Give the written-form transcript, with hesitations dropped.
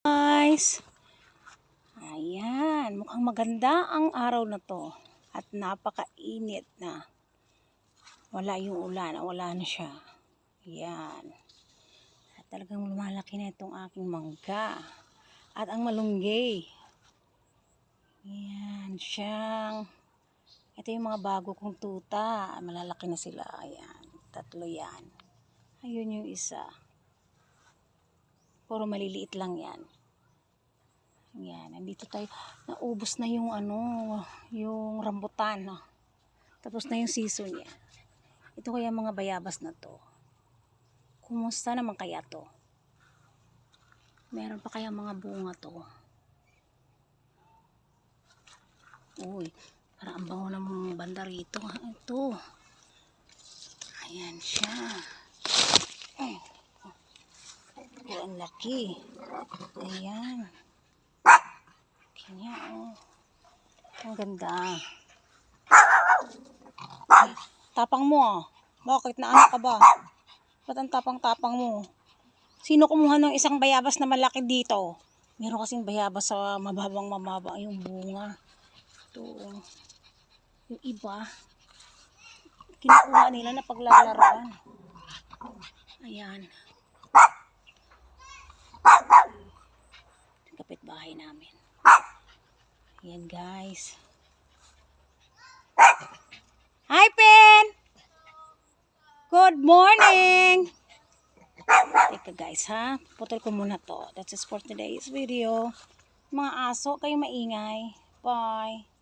Guys, ayan, mukhang maganda ang araw na to at napakainit na. Wala yung ulan, wala na siya. Ayan, at talagang lumalaki na itong aking mangga at ang malunggay. Ayan siyang, ito yung mga bago kong tuta, malalaki na sila. Ayan, 3 yan. Ayun yung isa, puro maliliit lang yan. Yan, nandito tayo. Naubos na yung yung rambutan. No? Tapos na yung season niya. Ito kaya mga bayabas na to. Kumusta naman kaya to? Meron pa kaya mga bunga to? Uy, parang ang bango ng banda rito. Ito. Ayan siya. Ay. Oh, ang laki. Ayan. Kanya, oh. Ang ganda. Tapang mo ah. Bakit? Naanak ka ba? Ba't ang tapang-tapang mo? Sino kumuha ng isang bayabas na malaki dito? Meron kasing bayabas sa mababang yung bunga. Ito. Yung iba, kinukuha nila na paglalaroan. Ayan. Kapitbahay namin. Ayan guys. Hi Pen! Good morning! Teka guys ha, putol ko muna to. That's it for today's video. Mga aso, kayo maingay. Bye!